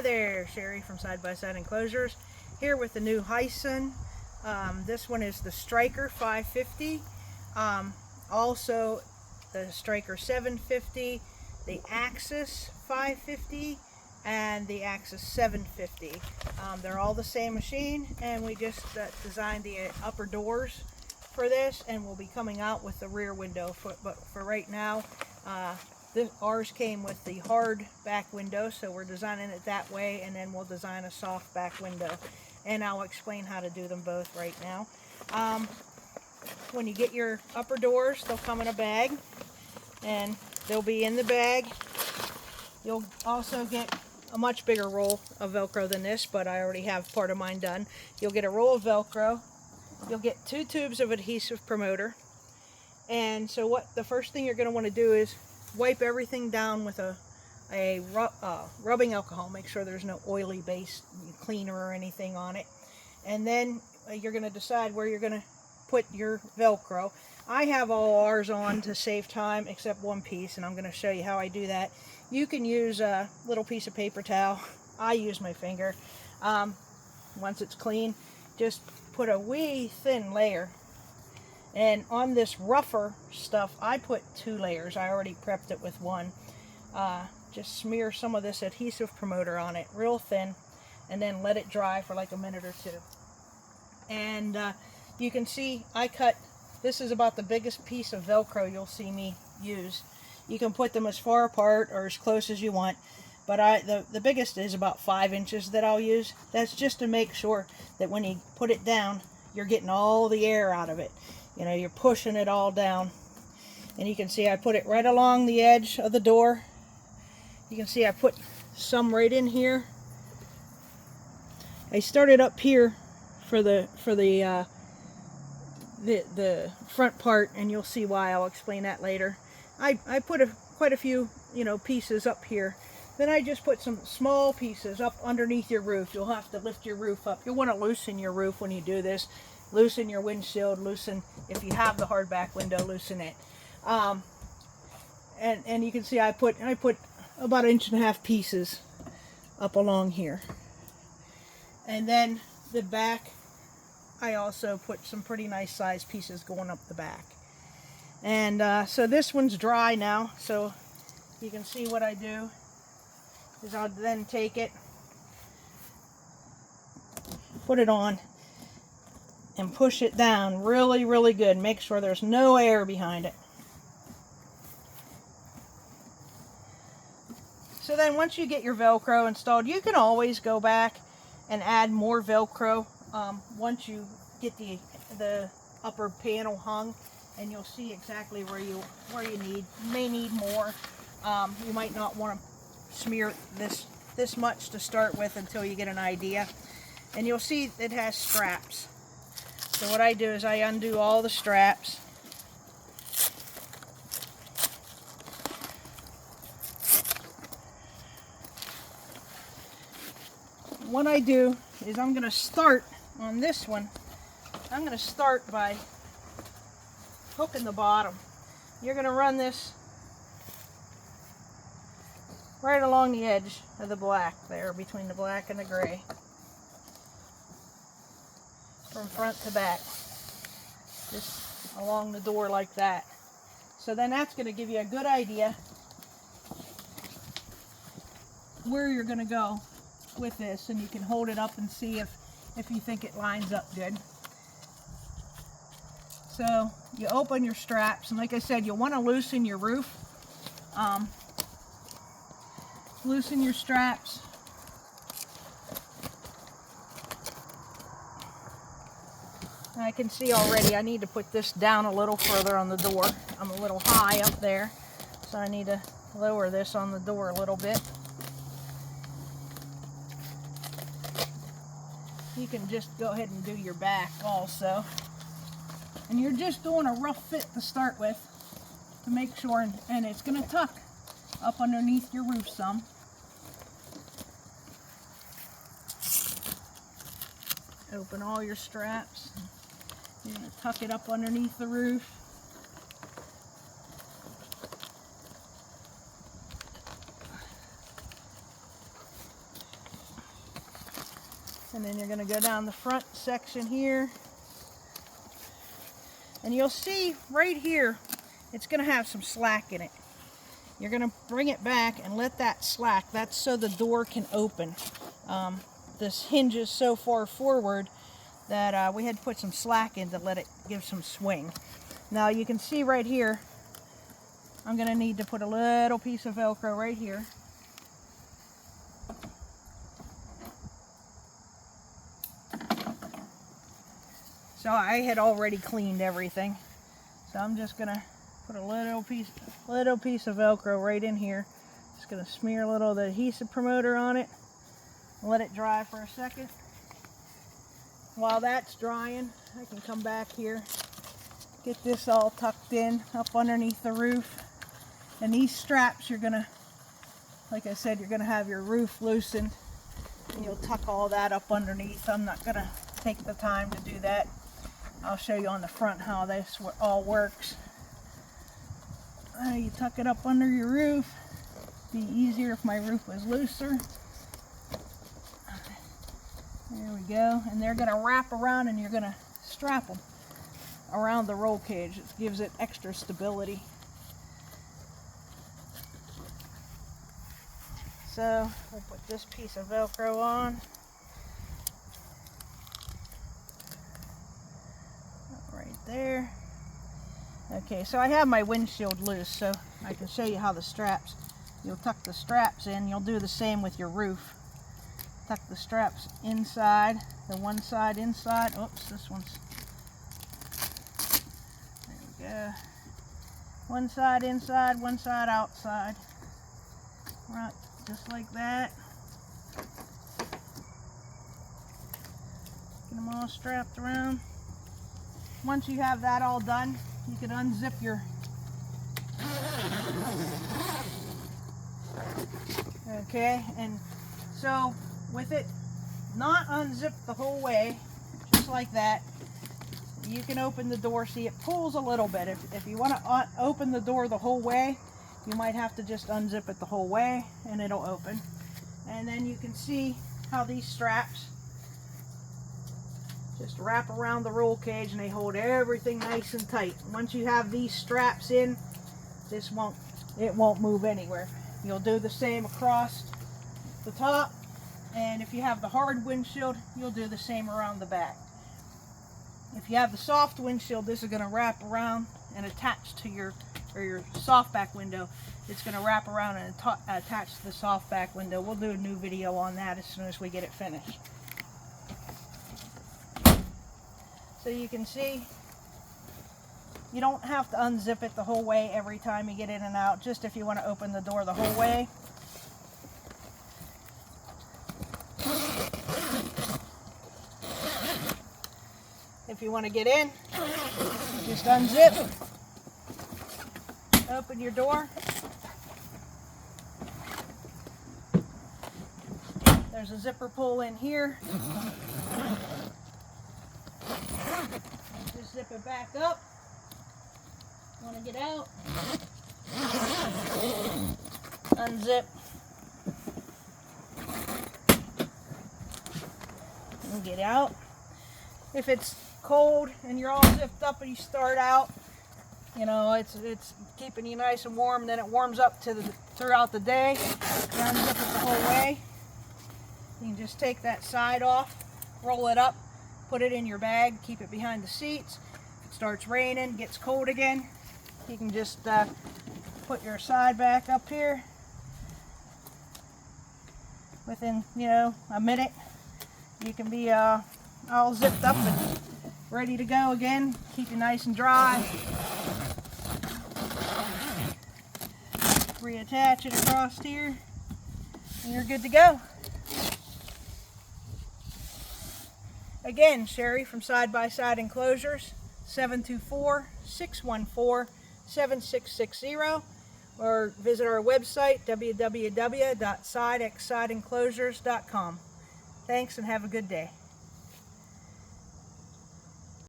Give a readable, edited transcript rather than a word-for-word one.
Hi there, Sherry from Side by Side Enclosures, here with the new Hisun. This one is the Stryker 550, also the Stryker 750, the X550, and the X750. They're all the same machine, and we just designed the upper doors for this, and we'll be coming out with the rear window. But for right now, ours came with the hard back window, so we're designing it that way, and then we'll design a soft back window. And I'll explain how to do them both right now. When you get your upper doors, they'll come in a bag, and they'll be in the bag. You'll also get a much bigger roll of Velcro than this, but I already have part of mine done. You'll get a roll of Velcro. You'll get 2 tubes of adhesive promoter. And so the first thing you're going to want to do is wipe everything down with a rubbing alcohol. Make sure there's no oily base cleaner or anything on it. And then you're going to decide where you're going to put your Velcro. I have all ours on to save time except one piece, and I'm going to show you how I do that. You can use a little piece of paper towel. I use my finger. Once it's clean, just put a wee thin layer. And on this rougher stuff, I put 2 layers. I already prepped it with one. Just smear some of this adhesive promoter on it real thin, and then let it dry for like a minute or 2. And you can see I cut, this is about the biggest piece of Velcro you'll see me use. You can put them as far apart or as close as you want, but the biggest is about 5 inches that I'll use. That's just to make sure that when you put it down, you're getting all the air out of it. You know, you're pushing it all down. And you can see I put it right along the edge of the door. You can see I put some right in here. I started up here for the front part, and you'll see why. I'll explain that later. I put quite a few, pieces up here. Then I just put some small pieces up underneath your roof. You'll have to lift your roof up. You'll want to loosen your roof when you do this. Loosen your windshield, loosen, if you have the hard back window, loosen it. And you can see I put about 1.5 inch pieces up along here. And then the back, I also put some pretty nice size pieces going up the back. And so this one's dry now, so you can see what I do is I'll then take it, put it on, and push it down really, really good. Make sure there's no air behind it. So then once you get your Velcro installed, you can always go back and add more Velcro once you get the upper panel hung, and you'll see exactly where you need. You may need more. You might not want to smear this much to start with until you get an idea. And you'll see it has straps. So what I do is I undo all the straps. What I do is I'm going to start on this one. I'm going to start by hooking the bottom. You're going to run this right along the edge of the black there, between the black and the gray, from front to back, just along the door like that. So then that's going to give you a good idea where you're going to go with this, and you can hold it up and see if you think it lines up good. So you open your straps, and like I said, you'll want to loosen your roof. Loosen your straps. I can see already I need to put this down a little further on the door. I'm a little high up there, so I need to lower this on the door a little bit. You can just go ahead and do your back also. And you're just doing a rough fit to start with to make sure, and it's going to tuck up underneath your roof some. Open all your straps. You're going to tuck it up underneath the roof. And then you're going to go down the front section here. And you'll see right here, it's going to have some slack in it. You're going to bring it back and let that slack. That's so the door can open. This hinge is so far forward that we had to put some slack in to let it give some swing. Now you can see right here, I'm going to need to put a little piece of Velcro right here. So I had already cleaned everything. So I'm just going to put a little piece of Velcro right in here. Just going to smear a little of the adhesive promoter on it. Let it dry for a second. While that's drying, I can come back here, get this all tucked in up underneath the roof. And these straps, you're going to, like I said, you're going to have your roof loosened. And you'll tuck all that up underneath. I'm not going to take the time to do that. I'll show you on the front how this all works. You tuck it up under your roof. Be easier if my roof was looser. There we go. And they're going to wrap around and you're going to strap them around the roll cage. It gives it extra stability. So we'll put this piece of Velcro on. Right there. Okay, so I have my windshield loose, so I can show you how the straps, you'll tuck the straps in. You'll do the same with your roof. Tuck the straps inside, the one side inside. Oops, this one's, there we go. One side inside, one side outside. Right, just like that. Get them all strapped around. Once you have that all done, you can unzip your okay, and so with it not unzipped the whole way, just like that, you can open the door. See, it pulls a little bit. If you want to open the door the whole way, you might have to just unzip it the whole way and it'll open. And then you can see how these straps just wrap around the roll cage and they hold everything nice and tight. Once you have these straps in, it won't move anywhere. You'll do the same across the top, and if you have the hard windshield, you'll do the same around the back. If you have the soft windshield, this is going to wrap around and attach to your soft back window. It's going to wrap around and attach to the soft back window. We'll do a new video on that as soon as we get it finished. So you can see, you don't have to unzip it the whole way every time you get in and out, just if you want to open the door the whole way. If you want to get in, just unzip, open your door. There's a zipper pull in here. Just zip it back up. Want to get out? Unzip. And get out. If it's cold and you're all zipped up and you start out, you know, it's keeping you nice and warm, then it warms up throughout the day. You unzip it the whole way. You can just take that side off, roll it up, put it in your bag, keep it behind the seats. If it starts raining, gets cold again, you can just put your side back up here. Within, you know, a minute, you can be all zipped up and ready to go again. Keep you nice and dry. Reattach it across here, and you're good to go. Again, Sherry from Side by Side Enclosures, 724-614-7660, or visit our website, www.sidexsideenclosures.com. Thanks and have a good day.